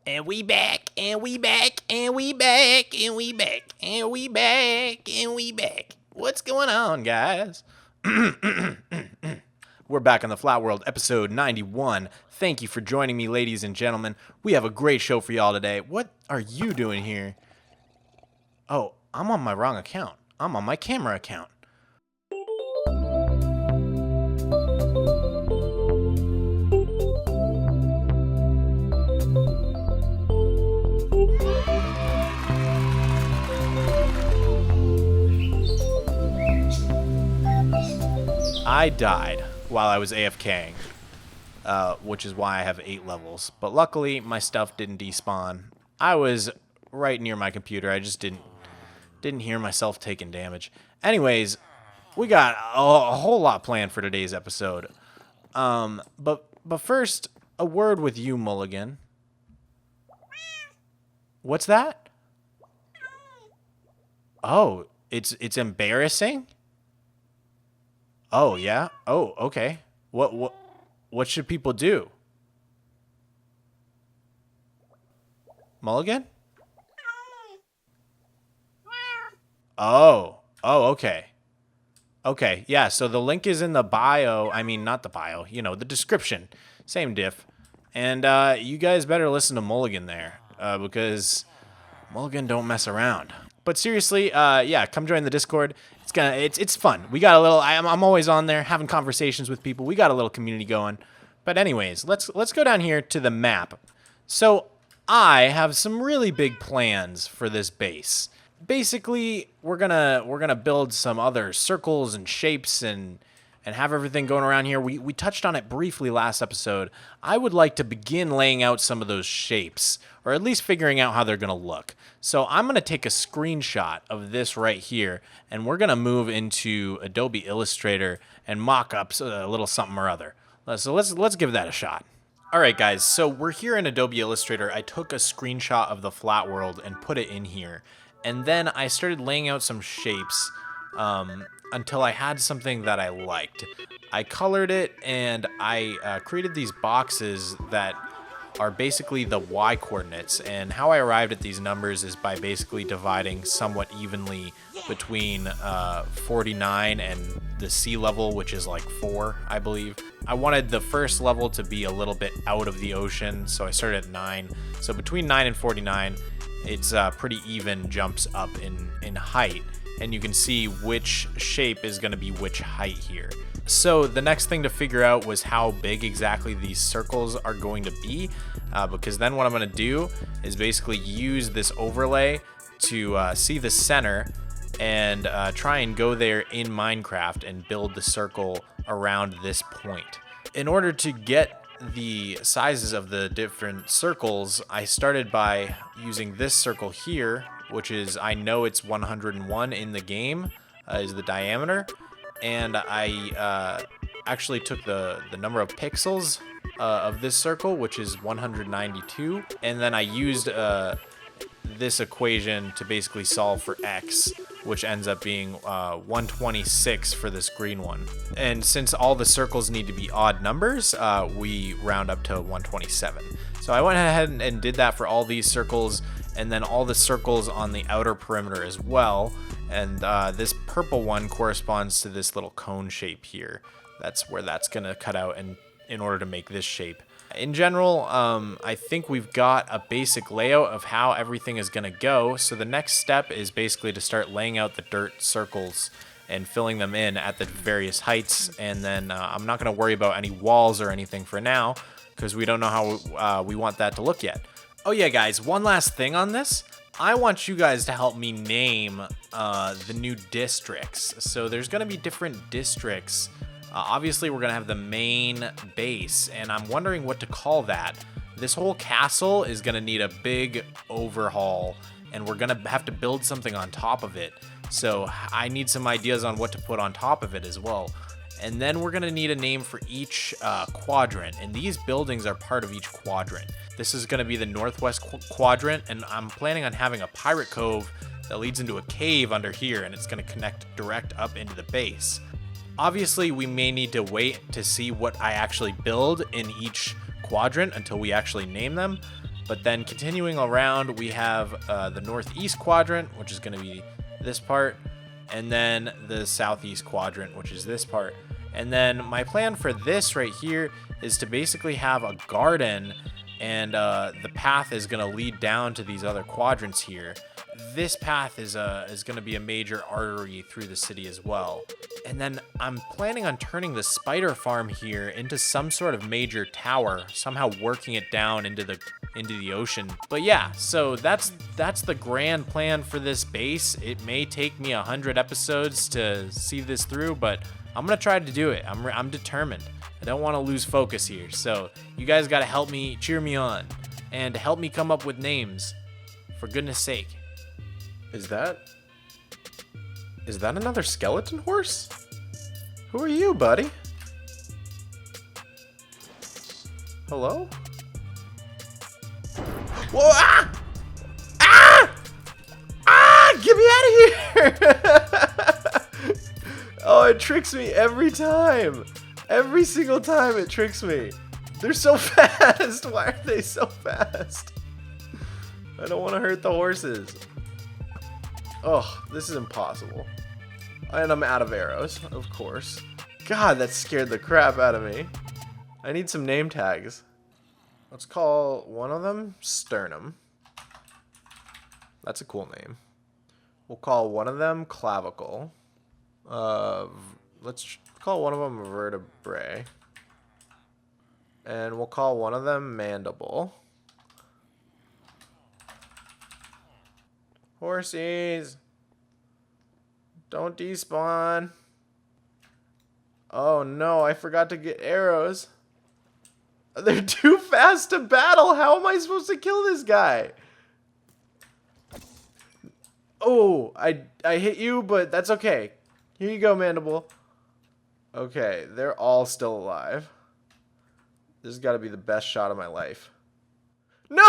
And we back, and we back, and we back, and we back, and we back, and we back. What's going on, guys? We're back on the Flatworld, episode 91. Thank you for joining me, ladies and gentlemen. We have a great show for y'all today. What are you doing here? Oh, I'm on my wrong account. I'm on my camera account. I died while I was AFKing, which is why I have 8 levels. But luckily, my stuff didn't despawn. I was right near my computer. I just didn't hear myself taking damage. Anyways, we got a whole lot planned for today's episode. But first, a word with you, Mulligan. What's that? Oh, it's embarrassing? Oh, yeah? Oh, okay. What should people do? Mulligan? Oh, okay. Okay, yeah, so the link is in the bio. I mean, not the bio, the description. Same diff. And you guys better listen to Mulligan there, because Mulligan don't mess around. But seriously, yeah, come join the Discord. It's fun. We got a little. I'm always on there having conversations with people. We got a little community going. But anyways, let's go down here to the map. So I have some really big plans for this base. Basically, we're gonna build some other circles and shapes and have everything going around here. We touched on it briefly last episode. I would like to begin laying out some of those shapes, or at least figuring out how they're going to look. So I'm going to take a screenshot of this right here, and we're going to move into Adobe Illustrator and mock up a little something or other. So let's give that a shot. All right, guys, so we're here in Adobe Illustrator. I took a screenshot of the flat world and put it in here, and then I started laying out some shapes until I had something that I liked. I colored it, and I created these boxes that are basically the Y coordinates. And how I arrived at these numbers is by basically dividing somewhat evenly between 49 and the sea level, which is like 4, I believe. I wanted the first level to be a little bit out of the ocean, so I started at 9. So between 9 and 49, it's pretty even jumps up in height. And you can see which shape is going to be which height here. So the next thing to figure out was how big exactly these circles are going to be, because then what I'm going to do is basically use this overlay to see the center and try and go there in Minecraft and build the circle around this point. In order to get the sizes of the different circles, I started by using this circle here, which is, I know it's 101 in the game, is the diameter. And I actually took the number of pixels of this circle, which is 192. And then I used this equation to basically solve for x, which ends up being 126 for this green one. And since all the circles need to be odd numbers, we round up to 127. So I went ahead and did that for all these circles, and then all the circles on the outer perimeter as well. And this purple one corresponds to this little cone shape here. That's where that's going to cut out in order to make this shape. In general, I think we've got a basic layout of how everything is going to go. So the next step is basically to start laying out the dirt circles and filling them in at the various heights. And then I'm not going to worry about any walls or anything for now, because we don't know how we want that to look yet. Oh yeah, guys, one last thing on this. I want you guys to help me name the new districts. So there's going to be different districts. Obviously, we're going to have the main base, and I'm wondering what to call that. This whole castle is going to need a big overhaul, and we're going to have to build something on top of it. So I need some ideas on what to put on top of it as well. And then we're going to need a name for each quadrant, and these buildings are part of each quadrant. This is going to be the northwest quadrant, and I'm planning on having a pirate cove that leads into a cave under here, and it's going to connect direct up into the base. Obviously, we may need to wait to see what I actually build in each quadrant until we actually name them. But then continuing around, we have the northeast quadrant, which is going to be this part, and then the southeast quadrant, which is this part. And then my plan for this right here is to basically have a garden, and the path is going to lead down to these other quadrants here. This path is going to be a major artery through the city as well. And then I'm planning on turning the spider farm here into some sort of major tower, somehow working it down into the ocean. But yeah, so that's the grand plan for this base. It may take me 100 episodes to see this through, but I'm gonna try to do it. I'm determined. I don't want to lose focus here. So you guys got to help me, cheer me on, and help me come up with names, for goodness sake. Is that another skeleton horse? Who are you, buddy? Hello? Whoa! Ah! Ah! Ah! Get me out of here! Oh, it tricks me every time. Every single time it tricks me. They're so fast. Why are they so fast? I don't want to hurt the horses. Oh, this is impossible. And I'm out of arrows, of course. God, that scared the crap out of me. I need some name tags. Let's call one of them Sternum. That's a cool name. We'll call one of them Clavicle. Let's call one of them Vertebrae. And we'll call one of them Mandible. Horsies! Don't despawn. Oh no, I forgot to get arrows. They're too fast to battle. How am I supposed to kill this guy? Oh, I hit you, but that's okay. Here you go, Mandible. Okay, they're all still alive. This has got to be the best shot of my life. No!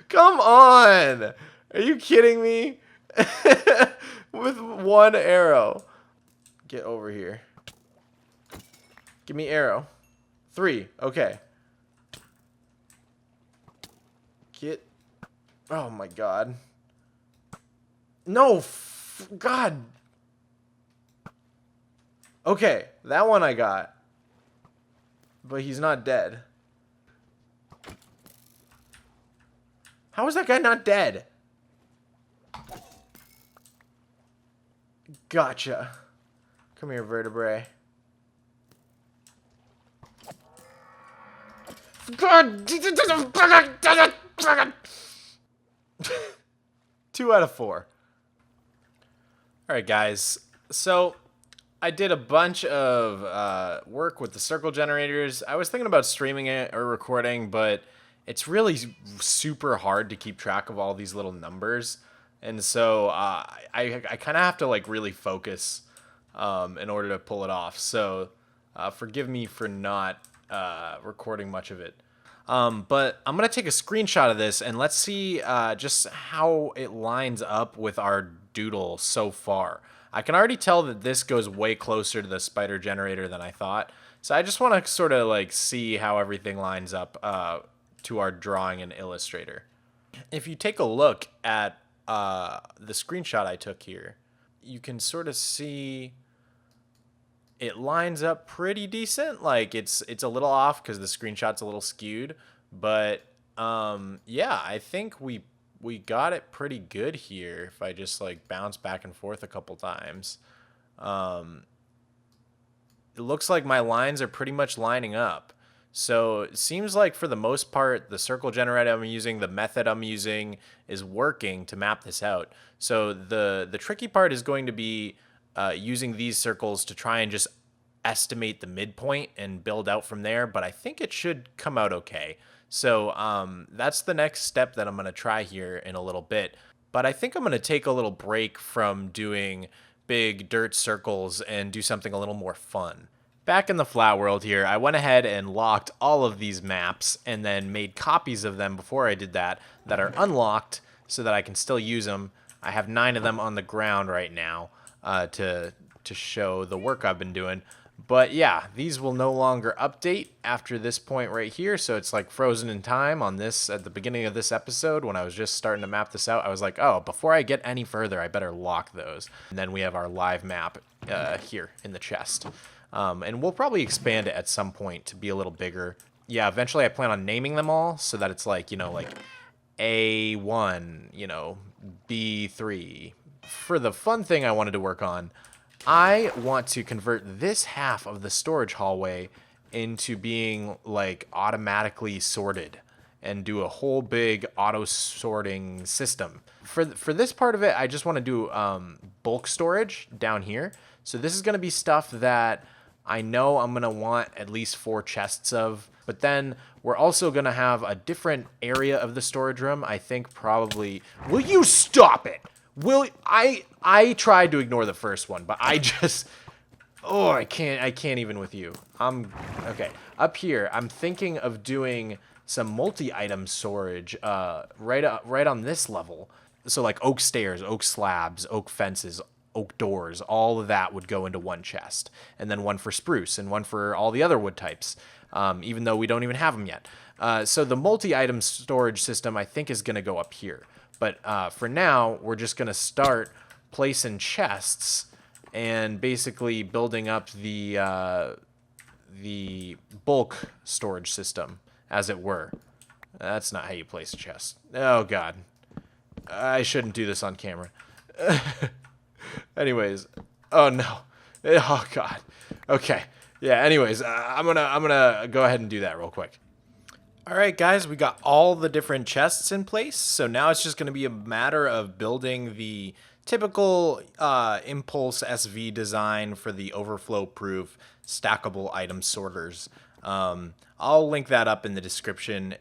Come on! Are you kidding me? With one arrow. Get over here. Give me arrow. 3. Okay. Get. Oh my god. No. God. Okay. That one I got. But he's not dead. How is that guy not dead? Gotcha. Come here, Vertebrae. God! 2 out of 4. Alright, guys. So, I did a bunch of work with the circle generators. I was thinking about streaming it or recording, but it's really super hard to keep track of all these little numbers. And so I kind of have to like really focus in order to pull it off. So forgive me for not recording much of it. But I'm going to take a screenshot of this and let's see just how it lines up with our doodle so far. I can already tell that this goes way closer to the spider generator than I thought. So I just want to sort of like see how everything lines up to our drawing in Illustrator. If you take a look at the screenshot I took here, you can sort of see it lines up pretty decent. Like it's a little off because the screenshot's a little skewed, but yeah, I think we got it pretty good here. If I just like bounce back and forth a couple times, it looks like my lines are pretty much lining up. So it seems like for the most part, the circle generator I'm using, the method I'm using is working to map this out. So the tricky part is going to be using these circles to try and just estimate the midpoint and build out from there. But I think it should come out okay. So that's the next step that I'm going to try here in a little bit. But I think I'm going to take a little break from doing big dirt circles and do something a little more fun. Back in the Flatworld here, I went ahead and locked all of these maps and then made copies of them before I did that are unlocked so that I can still use them. I have 9 of them on the ground right now to show the work I've been doing. But yeah, these will no longer update after this point right here. So it's like frozen in time on this at the beginning of this episode when I was just starting to map this out. I was like, oh, before I get any further, I better lock those. And then we have our live map here in the chest. And we'll probably expand it at some point to be a little bigger. Yeah, eventually I plan on naming them all so that it's like, like A1, B3. For the fun thing I wanted to work on, I want to convert this half of the storage hallway into being like automatically sorted and do a whole big auto sorting system. For this part of it, I just want to do bulk storage down here. So this is going to be stuff that I know I'm going to want at least 4 chests of, but then we're also going to have a different area of the storage room. I think probably, will you stop it? I tried to ignore the first one, but I just, I can't even with you. Okay. Up here, I'm thinking of doing some multi-item storage right on this level. So like oak stairs, oak slabs, oak fences, oak doors, all of that would go into one chest. And then one for spruce and one for all the other wood types, even though we don't even have them yet. So the multi-item storage system, I think, is going to go up here. But for now, we're just going to start placing chests and basically building up the bulk storage system, as it were. That's not how you place a chest. Oh, God. I shouldn't do this on camera. Anyways. Oh, no. Oh, God. Okay. Yeah, anyways, I'm gonna go ahead and do that real quick. All right, guys, we got all the different chests in place. So now it's just going to be a matter of building the typical ImpulseSV design for the overflow-proof stackable item sorters. I'll link that up in the description.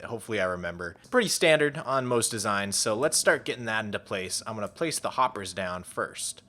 Hopefully I remember. Pretty standard on most designs, so let's start getting that into place. I'm going to place the hoppers down first.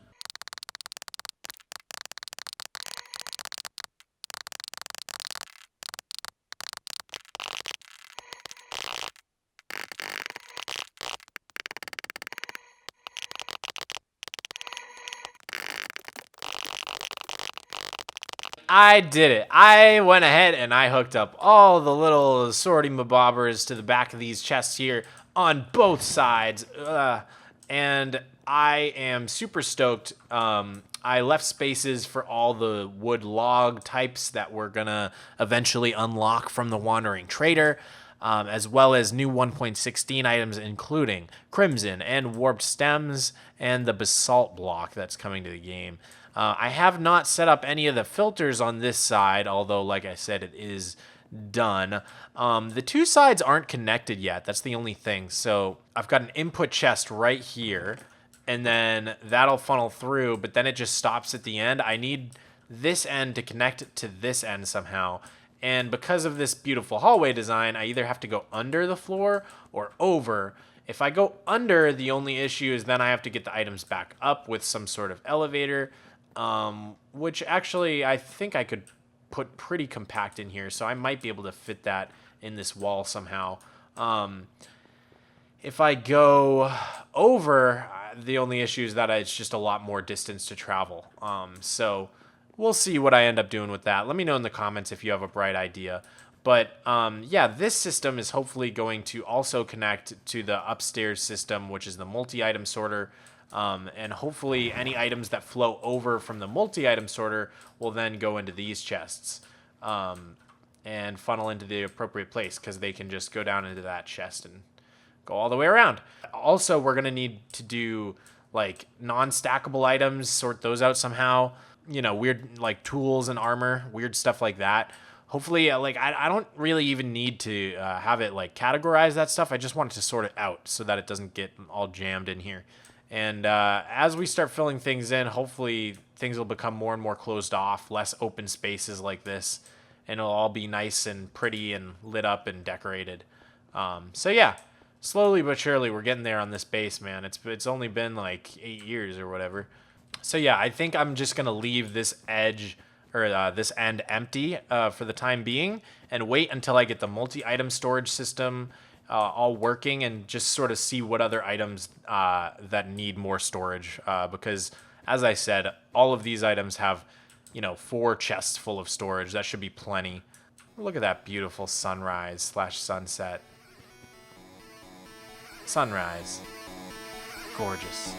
I did it. I went ahead and I hooked up all the little sorting bobbers to the back of these chests here on both sides. And I am super stoked. I left spaces for all the wood log types that we're going to eventually unlock from the Wandering Trader, as well as new 1.16 items, including Crimson and Warped Stems and the Basalt block that's coming to the game. I have not set up any of the filters on this side, although, like I said, it is done. The two sides aren't connected yet. That's the only thing. So I've got an input chest right here, and then that'll funnel through, but then it just stops at the end. I need this end to connect to this end somehow. And because of this beautiful hallway design, I either have to go under the floor or over. If I go under, the only issue is then I have to get the items back up with some sort of elevator. Which actually I think I could put pretty compact in here, so I might be able to fit that in this wall somehow. If I go over, the only issue is that it's just a lot more distance to travel. So we'll see what I end up doing with that. Let me know in the comments if you have a bright idea. But yeah, this system is hopefully going to also connect to the upstairs system, which is the multi-item sorter. And hopefully any items that flow over from the multi-item sorter will then go into these chests and funnel into the appropriate place, because they can just go down into that chest and go all the way around. Also, we're going to need to do like non-stackable items, sort those out somehow. Weird like tools and armor, weird stuff like that. Hopefully, like I don't really even need to have it like categorize that stuff. I just want it to sort it out so that it doesn't get all jammed in here. And as we start filling things in, hopefully things will become more and more closed off, less open spaces like this, and it'll all be nice and pretty and lit up and decorated. So yeah, slowly but surely we're getting there on this base, man. It's only been like 8 years or whatever. So yeah, I think I'm just gonna leave this edge or this end empty for the time being, and wait until I get the multi-item storage system all working, and just sort of see what other items that need more storage, because as I said, all of these items have you know, 4 chests full of storage. That should be plenty. Look at that beautiful sunrise slash sunset. Sunrise. Gorgeous.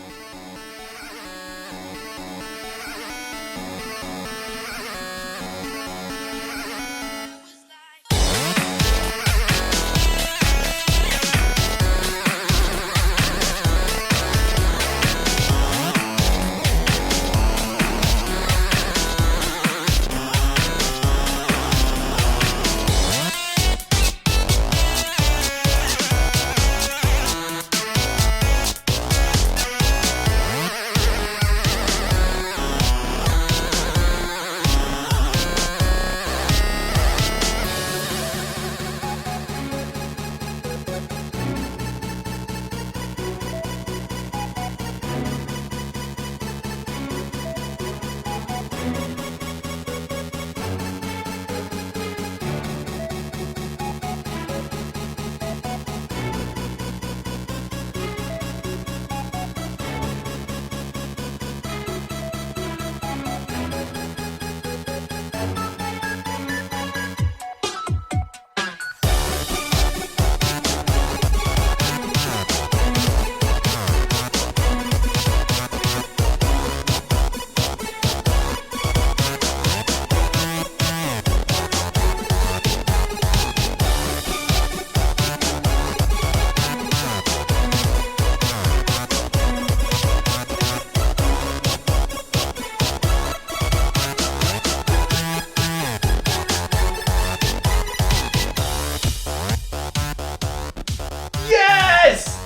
Yes!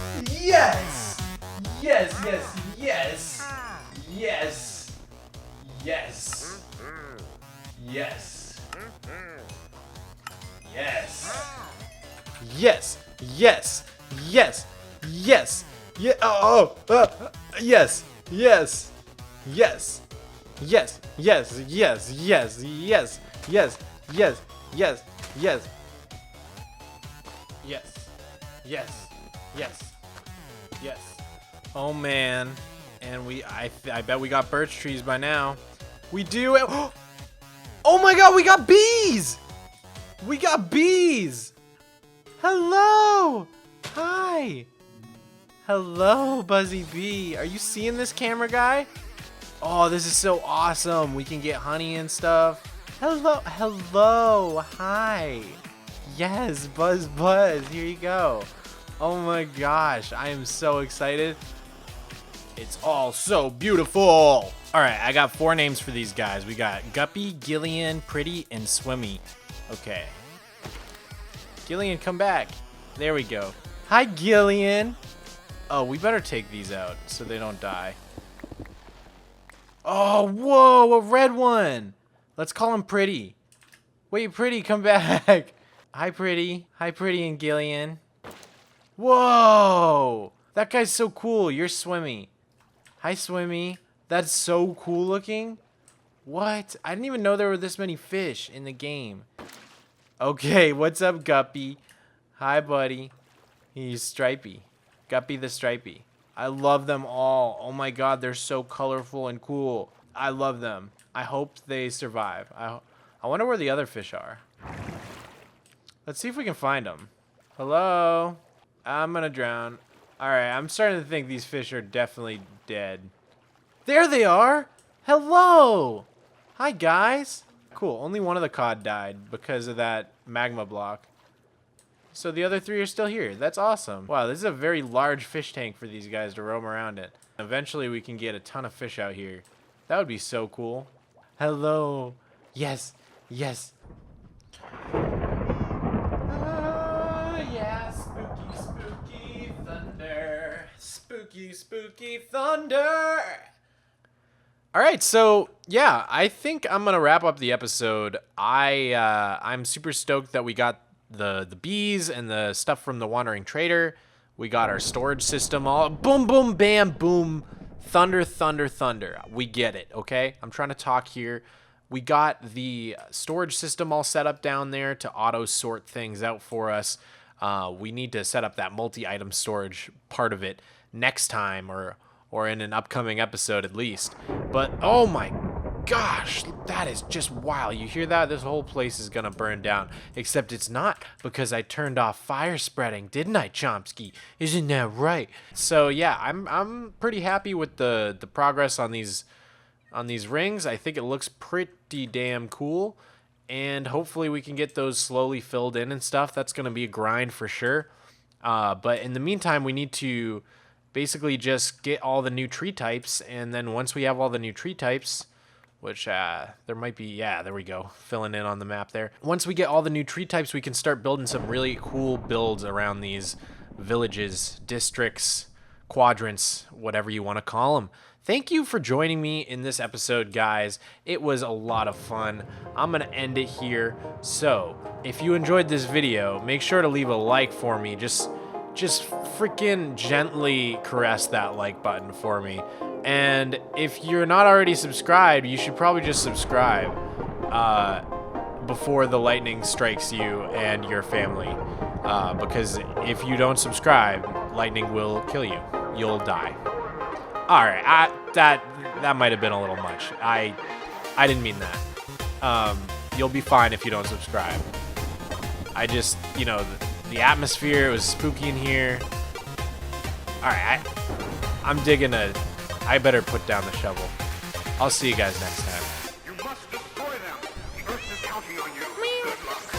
Yes! Yes! Yes! Yes! Yes! Yes! Yes! Yeah! Yes! Yes! Yes! Yes! Yes! Yes! Yes! Yes! Yes! Yes! Yes! Yes! Yes! Yes! Yes! Yes! Oh man! And I bet we got birch trees by now. We do. Oh my god, we got bees! We got bees! Hello! Hi! Hello, Buzzy Bee. Are you seeing this, camera guy? Oh, this is so awesome. We can get honey and stuff. Hello, hello, hi. Yes, Buzz, here you go. Oh my gosh, I am so excited. It's all so beautiful. All right, I got 4 names for these guys. We got Guppy, Gillian, Pretty, and Swimmy. Okay. Gillian, come back. There we go. Hi, Gillian. Oh, we better take these out so they don't die. Oh, whoa, a red one. Let's call him Pretty. Wait, Pretty, come back. Hi, Pretty. Hi, Pretty and Gillian. Whoa, that guy's so cool. You're Swimmy. Hi, Swimmy. That's so cool looking. What? I didn't even know there were this many fish in the game. Okay, what's up, Guppy? Hi, buddy. He's Stripey. Guppy the Stripey. I love them all. Oh my god, they're so colorful and cool. I love them. I hope they survive. I wonder where the other fish are. Let's see if we can find them. Hello? I'm gonna drown. Alright, I'm starting to think these fish are definitely dead. There they are! Hello! Hi, guys. Cool, only one of the cod died because of that magma block. So the other 3 are still here. That's awesome. Wow, this is a very large fish tank for these guys to roam around in. Eventually we can get a ton of fish out here. That would be so cool. Hello. Yes. Yes. Yeah, spooky, spooky thunder. Spooky, spooky thunder. All right, so yeah, I think I'm gonna wrap up the episode. I'm super stoked that we got the bees and the stuff from the Wandering Trader. We got our storage system all boom, boom, bam, boom, thunder, thunder, thunder. We get it, okay? I'm trying to talk here. We got the storage system all set up down there to auto sort things out for us. We need to set up that multi-item storage part of it next time, or in an upcoming episode at least. But oh my gosh, that is just wild. You hear that? This whole place is gonna burn down. Except it's not, because I turned off fire spreading, didn't I, Chomsky? Isn't that right? So yeah, I'm pretty happy with the progress on these rings. I think it looks pretty damn cool. And hopefully we can get those slowly filled in and stuff. That's gonna be a grind for sure. But in the meantime, we need to basically just get all the new tree types, and then once we have all the new tree types, which there might be, yeah, there we go, filling in on the map there. Once we get all the new tree types, we can start building some really cool builds around these villages, districts, quadrants, whatever you want to call them. Thank you for joining me in this episode, guys. It was a lot of fun. I'm going to end it here. So, if you enjoyed this video, make sure to leave a like for me. Just freaking gently caress that like button for me. And if you're not already subscribed, you should probably just subscribe before the lightning strikes you and your family. Because if you don't subscribe, lightning will kill you. You'll die. All right, that might have been a little much. I didn't mean that. You'll be fine if you don't subscribe. I just, you know, the atmosphere, it was spooky in here. All right, I'm digging I better put down the shovel. I'll see you guys next time. You must destroy them. The Earth is counting on you. Good luck.